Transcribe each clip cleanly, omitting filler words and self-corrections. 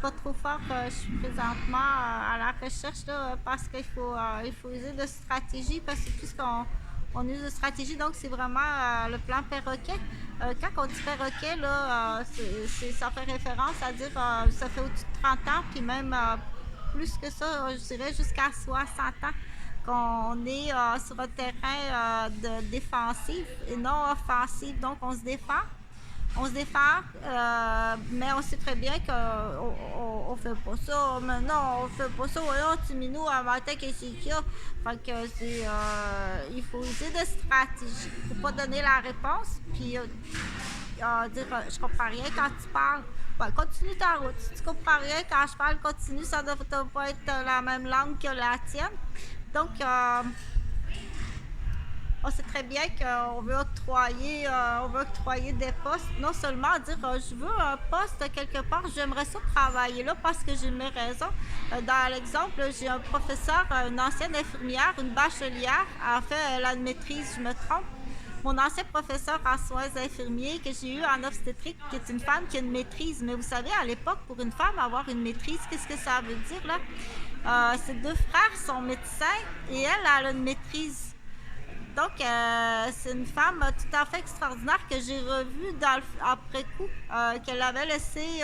pas trop fort. Je suis présentement à la recherche là, parce il faut user de stratégie parce que puisqu'on on use de stratégie, donc c'est vraiment le plan perroquet. Quand on dit perroquet, là, ça fait référence à dire ça fait au-dessus de 30 ans, puis même plus que ça, je dirais jusqu'à 60 ans qu'on est sur un terrain de défensif et non offensif. Donc on se défend, mais on sait très bien qu'on fait pas ça. Mais non, on fait pas ça. Voyons, Timino, à matin, qu'est-ce qu'il y a? Fait que il faut user de stratégie. Faut pas donner la réponse, puis dire je comprends rien quand tu parles. Ben, continue ta route. Si tu comprends rien quand je parle, continue. Ça ne doit pas être la même langue que la tienne. Donc, on sait très bien on veut octroyer des postes, non seulement dire je veux un poste quelque part, j'aimerais ça travailler là parce que j'ai mes raisons. Dans l'exemple, j'ai un professeur, une ancienne infirmière, une bachelière, en fait, elle a une maîtrise, je me trompe. Mon ancien professeur en soins infirmiers que j'ai eu en obstétrique, qui est une femme qui a une maîtrise. Mais vous savez, à l'époque, pour une femme avoir une maîtrise, qu'est-ce que ça veut dire là? Ses deux frères sont médecins et elle a une maîtrise. Donc, c'est une femme tout à fait extraordinaire que j'ai revue après coup, qu'elle avait laissé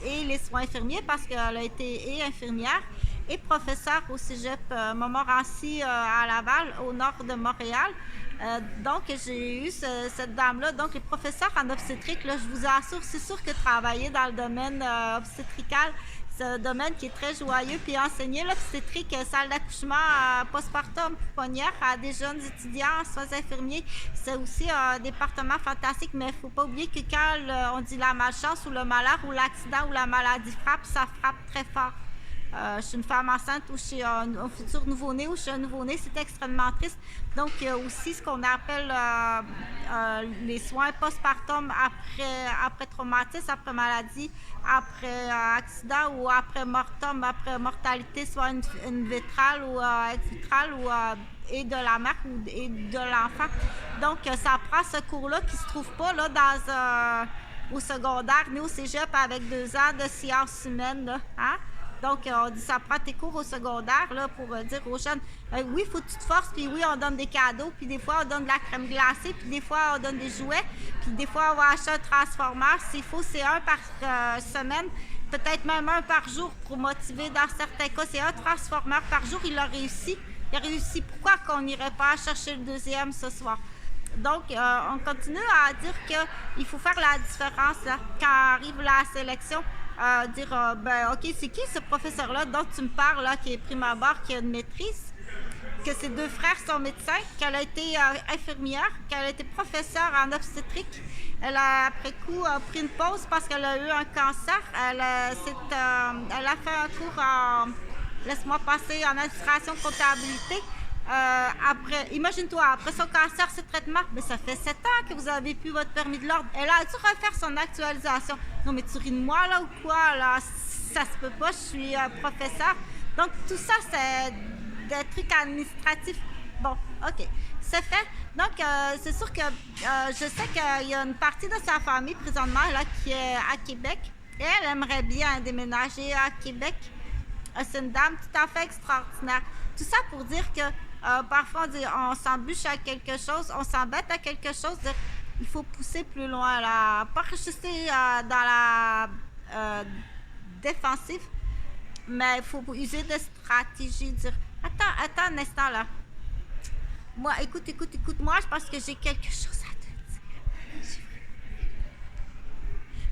et les soins infirmiers parce qu'elle a été et infirmière et professeure au cégep Montmorency à Laval, au nord de Montréal. Donc, j'ai eu cette dame-là. Donc, les professeurs en obstétrique, là, je vous assure, c'est sûr que travailler dans le domaine obstétrical, c'est un domaine qui est très joyeux. Puis enseigner l'obstétrique, salle d'accouchement, postpartum, pouponnière à des jeunes étudiants, soins infirmiers, c'est aussi un département fantastique. Mais il ne faut pas oublier que quand on dit la malchance ou le malheur ou l'accident ou la maladie frappe, ça frappe très fort. Je suis une femme enceinte ou je suis un futur nouveau-né ou je suis un nouveau-né, c'est extrêmement triste. Donc, il y a aussi ce qu'on appelle les soins postpartum après traumatisme, après maladie, après accident ou après mortum, après mortalité, soit une vitrale ou vitrale ou et de la mère et de l'enfant. Donc, ça prend ce cours-là qui ne se trouve pas là, au secondaire ni au cégep avec 2 ans de sciences humaines. Là, hein? Donc, on dit ça prend tes cours au secondaire là, pour dire aux jeunes oui, il faut que tu te forces, puis oui, on donne des cadeaux, puis des fois, on donne de la crème glacée, puis des fois, on donne des jouets, puis des fois, on va acheter un transformeur. S'il faut, c'est un par semaine, peut-être même un par jour pour motiver. Dans certains cas, c'est un transformeur par jour. Il a réussi. Il a réussi. Pourquoi qu'on n'irait pas chercher le deuxième ce soir? Donc, on continue à dire qu'il faut faire la différence là, quand arrive la sélection. Dire, ben, OK, c'est qui ce professeur-là dont tu me parles, là, qui est prime abord, qui a une maîtrise, que ses deux frères sont médecins, qu'elle a été infirmière, qu'elle a été professeure en obstétrique. Elle a, après coup, pris une pause parce qu'elle a eu un cancer. Elle a fait un cours en, laisse-moi passer, en administration comptabilité. Imagine-toi, après son cancer, ce traitement, mais ça fait 7 ans que vous avez plus votre permis de l'ordre. Elle a dû refaire son actualisation. Non, mais tu ris de moi, là, ou quoi, là? Ça se peut pas, je suis professeur. Donc, tout ça, c'est des trucs administratifs. Bon, OK, c'est fait. Donc, c'est sûr que je sais qu'il y a une partie de sa famille, présentement, là, qui est à Québec. Et elle aimerait bien déménager à Québec. C'est une dame tout à fait extraordinaire. Tout ça pour dire que parfois on s'embûche à quelque chose, on s'embête à quelque chose. Il faut pousser plus loin, là, pas rester dans la défensive, mais il faut user de stratégie. Dire attends un instant là. Moi, écoute, moi, je pense que j'ai quelque chose à te dire.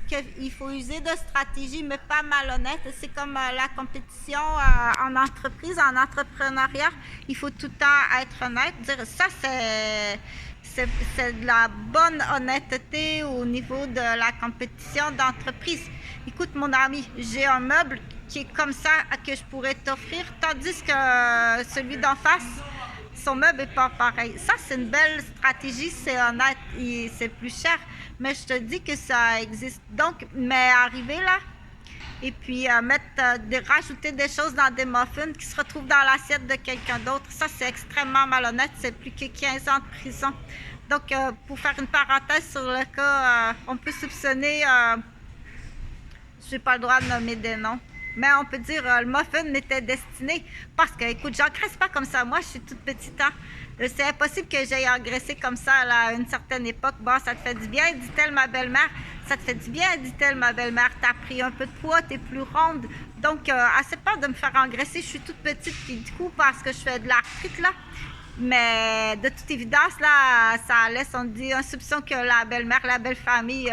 Qu'il faut user de stratégie, mais pas malhonnête. C'est comme la compétition en entreprise, en entrepreneuriat. Il faut tout le temps être honnête. Dire ça, c'est de la bonne honnêteté au niveau de la compétition d'entreprise. Écoute, mon ami, j'ai un meuble qui est comme ça que je pourrais t'offrir, tandis que celui d'en face, son meuble n'est pas pareil. Ça, c'est une belle stratégie, c'est honnête et c'est plus cher. Mais je te dis que ça existe. Donc, mais arriver là, et puis rajouter des choses dans des muffins qui se retrouvent dans l'assiette de quelqu'un d'autre, ça, c'est extrêmement malhonnête. C'est plus que 15 ans de prison. Donc, pour faire une parenthèse sur le cas, on peut soupçonner j'ai pas le droit de nommer des noms. Mais on peut dire le muffin m'était destiné. Parce que, écoute, j'engraisse pas comme ça. Moi, je suis toute petite. Hein. C'est impossible que j'aille engraisser comme ça là, à une certaine époque. Bon, ça te fait du bien, dit-elle ma belle-mère. Ça te fait du bien, dit-elle ma belle-mère. T'as pris un peu de poids, t'es plus ronde. Donc, assez peur de me faire engraisser. Je suis toute petite, puis du coup, parce que je fais de l'arthrite là. Mais de toute évidence, là, ça laisse, on dit, un soupçon que la belle-mère, la belle-famille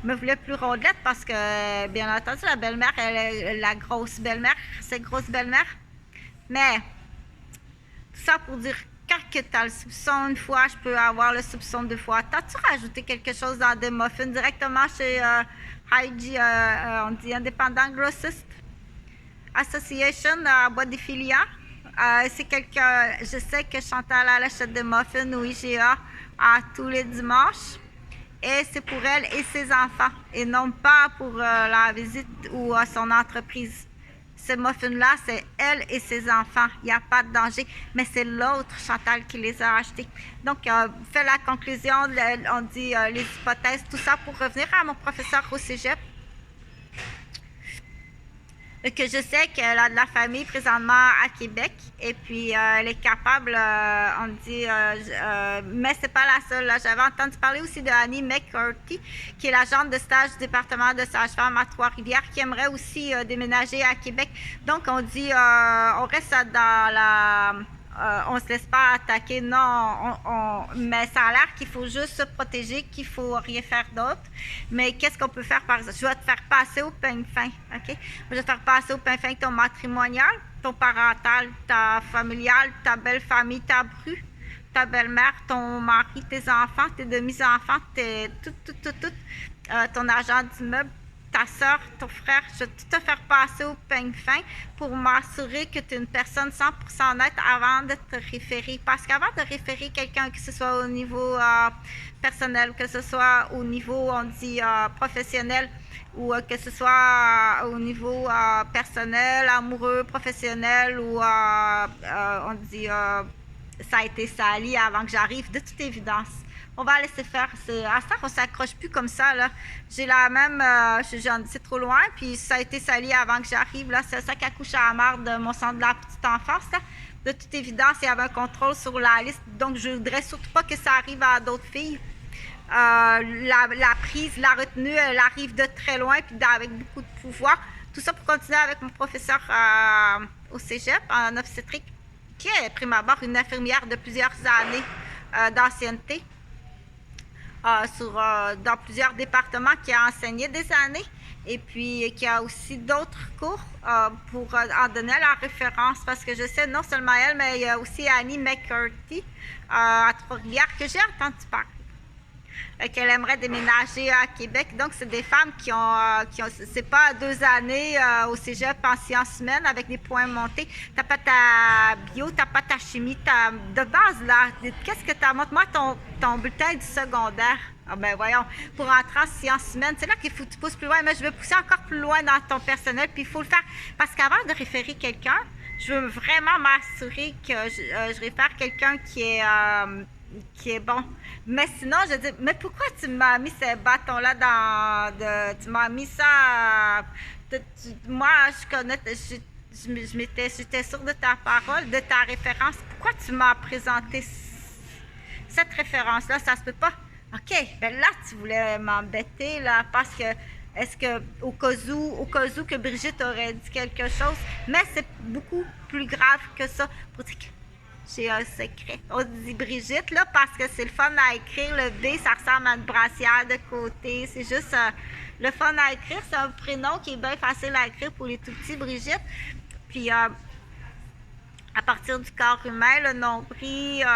me voulait plus rondelette parce que, bien entendu, la belle-mère, elle est la grosse belle-mère, c'est grosse belle-mère. Mais, tout ça pour dire, quand tu as le soupçon une fois, je peux avoir le soupçon deux fois. T'as-tu rajouté quelque chose dans des muffins directement chez IG, on dit Independent Grossist Association à Bois-des-Filières? C'est quelqu'un, je sais que Chantal elle achète des muffins au IGA tous les dimanches et c'est pour elle et ses enfants et non pas pour la visite ou son entreprise. Ces muffins-là, c'est elle et ses enfants. Il n'y a pas de danger, mais c'est l'autre Chantal qui les a achetés. Donc, fait la conclusion, on dit les hypothèses, tout ça pour revenir à mon professeur au cégep. Que je sais qu'elle a de la famille présentement à Québec et puis elle est capable, on dit, mais c'est pas la seule. J'avais entendu parler aussi de Annie McCarthy, qui est l'agente de stage du département de sage-femme à Trois-Rivières, qui aimerait aussi déménager à Québec. Donc on dit, on reste dans la... on se laisse pas attaquer, non, mais ça a l'air qu'il faut juste se protéger, qu'il faut rien faire d'autre. Mais qu'est-ce qu'on peut faire par exemple? Je vais te faire passer au peigne fin, ok? Je vais te faire passer au peigne fin ton matrimonial, ton parental, ta familiale, ta belle famille, ta bru, ta belle-mère, ton mari, tes enfants, tes demi-enfants, tout, ton agent d'immeuble, ta soeur, ton frère, je vais tout te faire passer au peigne fin pour m'assurer que tu es une personne 100% honnête avant de te référer. Parce qu'avant de référer quelqu'un, que ce soit au niveau personnel, que ce soit au niveau, on dit, professionnel, ou que ce soit au niveau personnel, amoureux, professionnel, ou on dit, ça a été sali avant que j'arrive, de toute évidence. On va laisser faire. À ça, on ne s'accroche plus comme ça. Là. J'ai la même... c'est trop loin, puis ça a été sali avant que j'arrive. Là. C'est ça qui accouche à la mare de mon centre de la petite enfance. Là. De toute évidence, il y avait un contrôle sur la liste. Donc, je ne voudrais surtout pas que ça arrive à d'autres filles. La prise, la retenue, elle arrive de très loin, puis avec beaucoup de pouvoir. Tout ça pour continuer avec mon professeur au cégep, en obstétrique, qui est, prime abord, une infirmière de plusieurs années d'ancienneté. Dans plusieurs départements, qui a enseigné des années et puis qui a aussi d'autres cours pour en donner la référence parce que je sais non seulement elle, mais il y a aussi Annie McCarthy à Trois-Rivières que j'ai entendu parler. Qu'elle aimerait déménager à Québec. Donc, c'est des femmes qui ont c'est pas 2 années au cégep en sciences humaines avec des points montés. T'as pas ta bio, t'as pas ta chimie, t'as de base là. Qu'est-ce que t'as? Montre-moi ton bulletin du secondaire. Ah ben voyons, pour entrer en sciences humaines, c'est là qu'il faut que tu pousses plus loin. Mais je veux pousser encore plus loin dans ton personnel, puis il faut le faire. Parce qu'avant de référer quelqu'un, je veux vraiment m'assurer que je réfère quelqu'un qui est bon. Mais sinon, je dis, mais pourquoi tu m'as mis ces bâtons-là tu m'as mis ça... moi, je connais... J'étais sûre de ta parole, de ta référence. Pourquoi tu m'as présenté cette référence-là? Ça se peut pas. OK, ben là, tu voulais m'embêter, là, parce que... Est-ce que, au cas où que Brigitte aurait dit quelque chose, mais c'est beaucoup plus grave que ça. Pour dire que j'ai un secret. On dit Brigitte, là, parce que c'est le fun à écrire. Le B, ça ressemble à une brassière de côté. C'est juste le fun à écrire. C'est un prénom qui est bien facile à écrire pour les tout petits, Brigitte. Puis, à partir du corps humain, le nombril,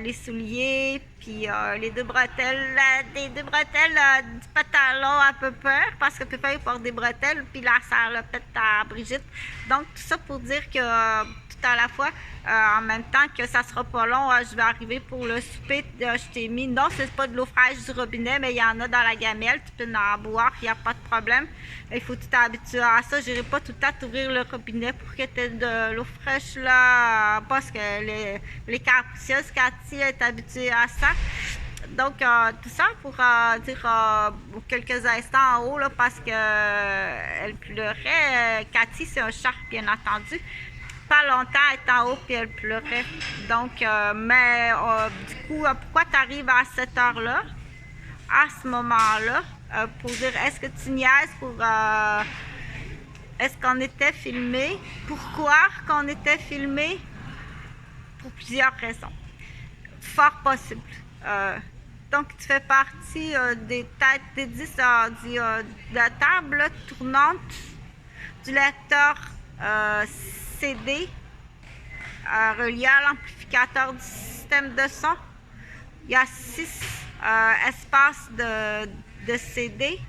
les souliers, puis les deux bretelles, des deux bretelles du pantalon à Pepper, parce que Pepper porte des bretelles, puis là, ça le pète à Brigitte. Donc, tout ça pour dire que tout à la fois, en même temps que ça sera pas long, je vais arriver pour le souper, je t'ai mis, non, c'est pas de l'eau fraîche du robinet, mais il y en a dans la gamelle, tu peux en boire, il n'y a pas de problème. Il faut tout t'habituer à ça, je n'irai pas tout le temps t'ouvrir le robinet pour que tu aies de l'eau fraîche là, parce que les capricieuses, Cathy est habituée à ça. Donc, tout ça pour dire quelques instants en haut, là, parce que elle pleurait. Cathy, c'est un chat, bien entendu. Pas longtemps, elle est en haut, puis elle pleurait. Donc, mais du coup, pourquoi tu arrives à cette heure-là, à ce moment-là, pour dire, est-ce que tu niaises pour... est-ce qu'on était filmé? Pourquoi qu'on était filmé? Pour plusieurs raisons. Fort possible. Donc, tu fais partie des têtes des 10 de la table tournante du lecteur CD relié à l'amplificateur du système de son. Il y a 6 espaces de CD.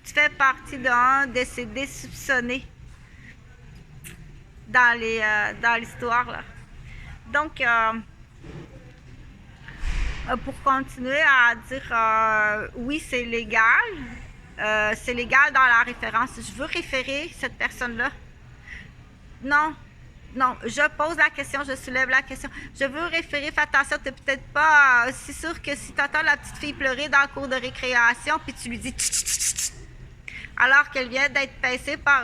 Tu fais partie d'un des CD soupçonnés dans l'histoire, là. Donc, pour continuer à dire oui, c'est légal dans la référence. Je veux référer cette personne-là. Non, je pose la question, je soulève la question. Je veux référer, fais attention, tu n'es peut-être pas si sûr que si tu entends la petite fille pleurer dans le cours de récréation, puis tu lui dis tch, tch, tch, tch, alors qu'elle vient d'être pincée par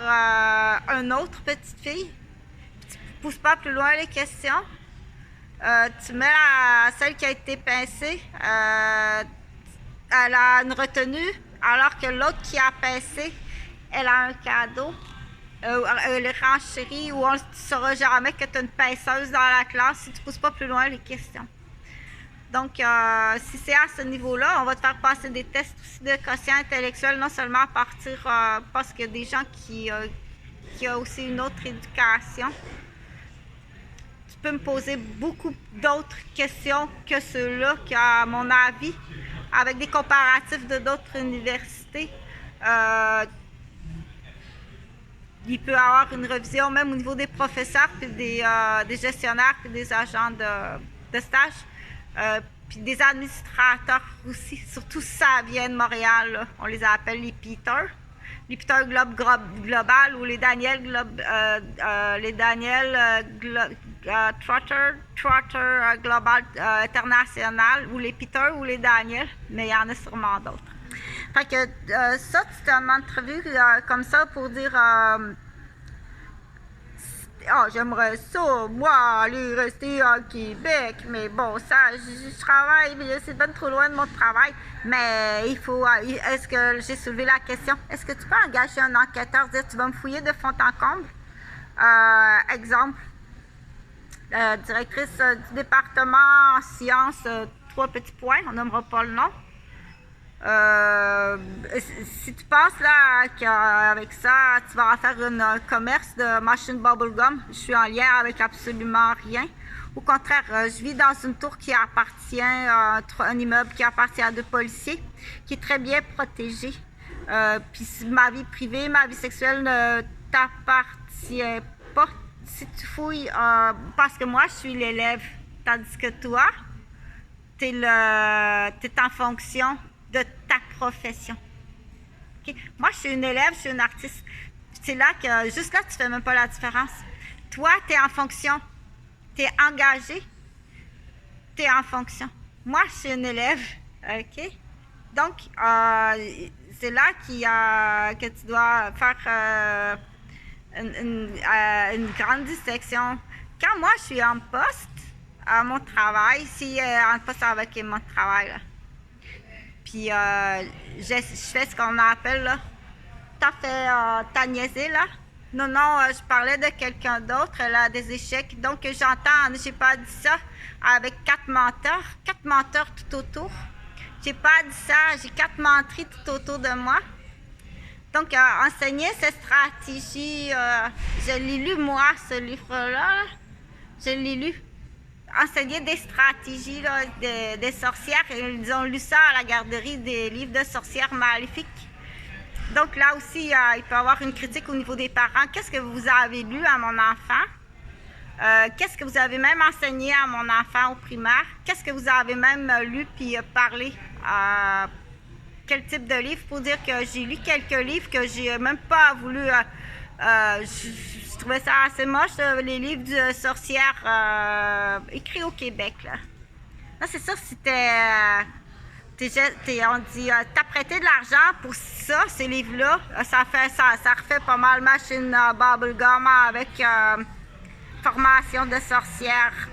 une autre petite fille, tu ne pousses pas plus loin les questions. Tu mets celle qui a été pincée, elle a une retenue, alors que l'autre qui a pincé, elle a un cadeau. Elle est renchérie ou on ne saura jamais que tu as une pinceuse dans la classe si tu ne pousses pas plus loin les questions. Donc, si c'est à ce niveau-là, on va te faire passer des tests aussi de quotient intellectuel, non seulement à partir, parce qu'il y a des gens qui ont aussi une autre éducation. Tu peux me poser beaucoup d'autres questions que ceux-là, qu'à mon avis, avec des comparatifs de d'autres universités, il peut y avoir une révision même au niveau des professeurs, puis des gestionnaires, puis des agents de stage, puis des administrateurs aussi, surtout si ça vient de Montréal, là. On les appelle les Peter Global ou les Daniel Trotter Global International, ou les Peter ou les Daniel, mais il y en a sûrement d'autres. Fait que ça, c'était une entrevue comme ça pour dire j'aimerais ça, moi, aller rester à Québec, mais bon, ça, je travaille, mais c'est bien trop loin de mon travail. Mais il faut, est-ce que j'ai soulevé la question, est-ce que tu peux engager un enquêteur, dire tu vas me fouiller de fond en comble? Exemple, directrice du département en sciences, 3 petits points, on nommera pas le nom. Si tu penses là qu'avec ça, tu vas faire un commerce de machine bubblegum, je suis en lien avec absolument rien. Au contraire, je vis dans une tour qui appartient, un immeuble qui appartient à 2 policiers, qui est très bien protégé. Puis ma vie privée, ma vie sexuelle ne t'appartient pas si tu fouilles, parce que moi, je suis l'élève, tandis que toi, t'es en fonction de ta profession. Okay? Moi, je suis une élève, je suis une artiste. C'est là que, juste là, tu fais même pas la différence. Toi, tu es en fonction. Tu es engagé. Tu es en fonction. Moi, je suis une élève. OK? Donc, c'est là que tu dois faire une grande distinction. Quand moi, je suis en poste à mon travail, si en poste avec mon travail, là, puis je fais ce qu'on appelle, là, t'as niaisé, là? Non, je parlais de quelqu'un d'autre, elle a des échecs. Donc, j'entends, j'ai pas dit ça avec 4 menteurs tout autour. J'ai pas dit ça, j'ai 4 menteries tout autour de moi. Donc, enseigner cette stratégie, je l'ai lu, moi, ce livre-là, là. Je l'ai lu. Enseigner des stratégies là, des sorcières. Ils ont lu ça à la garderie, des livres de sorcières maléfiques. Donc là aussi, il peut y avoir une critique au niveau des parents. Qu'est-ce que vous avez lu à mon enfant? Qu'est-ce que vous avez même enseigné à mon enfant au primaire? Qu'est-ce que vous avez même lu puis parlé? Quel type de livre? Pour dire que j'ai lu quelques livres que j'ai même pas voulu... je trouvais ça assez moche, les livres de sorcières écrits au Québec, là. Là, c'est sûr, c'était on dit, t'as prêté de l'argent pour ça, ces livres-là. Ça refait pas mal machine bubblegum avec formation de sorcière.